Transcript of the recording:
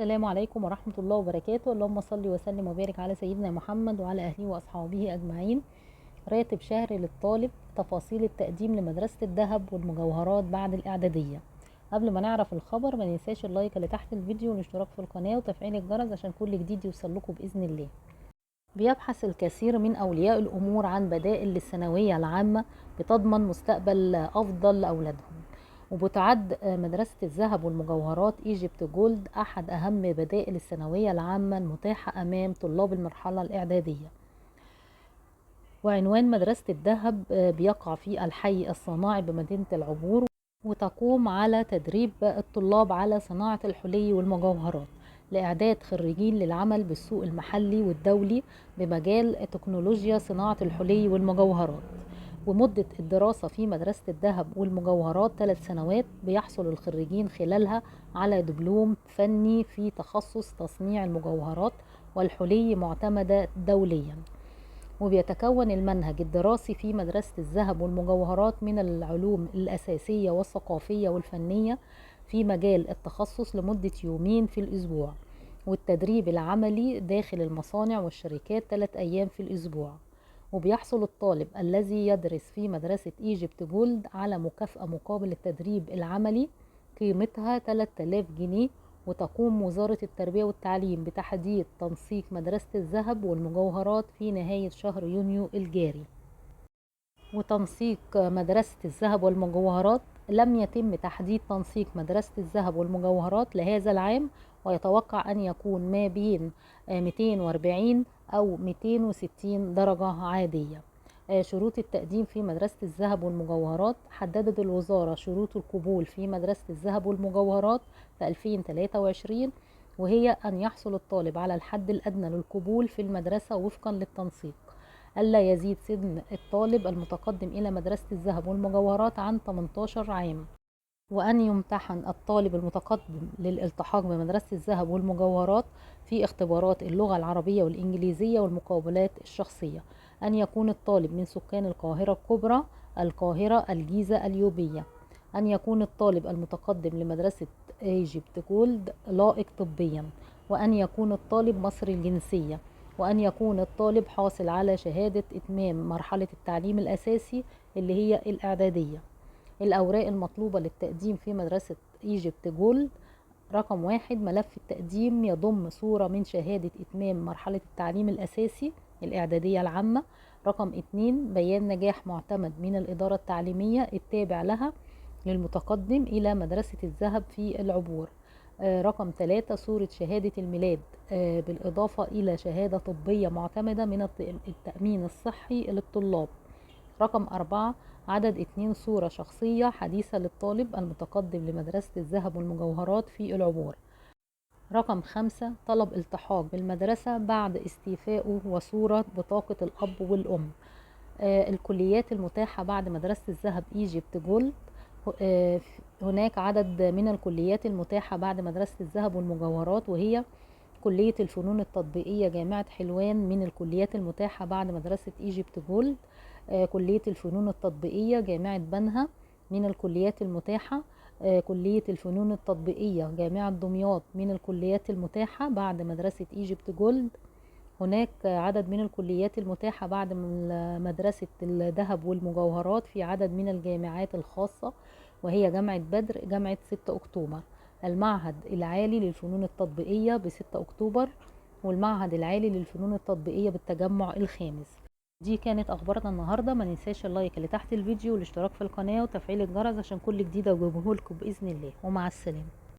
السلام عليكم ورحمة الله وبركاته. اللهم صل وسلم وبارك على سيدنا محمد وعلى أهله وأصحابه أجمعين. راتب شهري للطالب، تفاصيل التقديم لمدرسة الذهب والمجوهرات بعد الإعدادية. قبل ما نعرف الخبر ما ننساش اللايك اللي تحت الفيديو والاشتراك في القناة وتفعيل الجرس عشان كل جديد يوصلكم بإذن الله. بيبحث الكثير من أولياء الأمور عن بدائل للثانوية العامة بتضمن مستقبل أفضل لأولادهم، وبتعد مدرسة الذهب والمجوهرات ايجيبت جولد أحد أهم بدائل الثانوية العامة المتاحة أمام طلاب المرحلة الإعدادية. وعنوان مدرسة الذهب بيقع في الحي الصناعي بمدينة العبور، وتقوم على تدريب الطلاب على صناعة الحلي والمجوهرات لإعداد خريجين للعمل بالسوق المحلي والدولي بمجال تكنولوجيا صناعة الحلي والمجوهرات. ومدة الدراسة في مدرسة الذهب والمجوهرات 3 سنوات، بيحصل الخريجين خلالها على دبلوم فني في تخصص تصنيع المجوهرات والحلي معتمدة دوليا. وبيتكون المنهج الدراسي في مدرسة الذهب والمجوهرات من العلوم الأساسية والثقافية والفنية في مجال التخصص لمدة 2 يوم في الأسبوع، والتدريب العملي داخل المصانع والشركات 3 أيام في الأسبوع. وبيحصل الطالب الذي يدرس في مدرسة ايجيبت جولد على مكافأة مقابل التدريب العملي قيمتها 3000 جنيه، وتقوم وزارة التربية والتعليم بتحديد تنسيق مدرسة الذهب والمجوهرات في نهاية شهر يونيو الجاري. وتنسيق مدرسة الذهب والمجوهرات لم يتم تحديد تنسيق مدرسة الذهب والمجوهرات لهذا العام، ويتوقع أن يكون ما بين 240 أو 260 درجة عادية. شروط التقديم في مدرسة الذهب والمجوهرات: حددت الوزارة شروط القبول في مدرسة الذهب والمجوهرات في 2023، وهي أن يحصل الطالب على الحد الأدنى للقبول في المدرسة وفقا للتنسيق ألا يزيد سن الطالب المتقدم إلى مدرسة الذهب والمجوهرات عن 18 عام، وأن يمتحن الطالب المتقدم للالتحاق بمدرسة الذهب والمجوهرات في اختبارات اللغة العربية والإنجليزية والمقابلات الشخصية. أن يكون الطالب من سكان القاهرة الكبرى، القاهرة، الجيزة، اليوبية. أن يكون الطالب المتقدم لمدرسة ايجيبت جولد لائق طبيا، وأن يكون الطالب مصري الجنسية، وأن يكون الطالب حاصل على شهادة إتمام مرحلة التعليم الأساسي اللي هي الإعدادية. الأوراق المطلوبة للتقديم في مدرسة ايجيبت جولد: رقم 1، ملف التقديم يضم صورة من شهادة إتمام مرحلة التعليم الأساسي الإعدادية العامة. رقم 2، بيان نجاح معتمد من الإدارة التعليمية التابع لها للمتقدم إلى مدرسة الذهب في العبور. رقم 3، صورة شهادة الميلاد بالإضافة إلى شهادة طبية معتمدة من التأمين الصحي للطلاب. رقم 4، عدد 2 صورة شخصية حديثة للطالب المتقدم لمدرسة الذهب والمجوهرات في العبور. رقم 5، طلب التحاق بالمدرسة بعد استيفائه وصورة بطاقة الأب والأم. الكليات المتاحة بعد مدرسة الذهب ايجيبت جولد: هناك عدد من الكليات المتاحة بعد مدرسة الذهب والمجوهرات، وهي كلية الفنون التطبيقية جامعة حلوان من الكليات المتاحة بعد مدرسة ايجيبت جولد. كلية الفنون التطبيقية جامعة بنها من الكليات المتاحة. كلية الفنون التطبيقية جامعة دمياط من الكليات المتاحة بعد مدرسة ايجيبت جولد. هناك عدد من الكليات المتاحة بعد مدرسة الذهب والمجوهرات في عدد من الجامعات الخاصة، وهي جامعة بدر، جامعة 6 أكتوبر، المعهد العالي للفنون التطبيقية ب6 أكتوبر، والمعهد العالي للفنون التطبيقية بالتجمع الخامس. دي كانت أخبارنا النهاردة. ما ننساش اللايك اللي تحت الفيديو والاشتراك في القناة وتفعيل الجرس عشان كل جديد أجيبه لكم بإذن الله، ومع السلامة.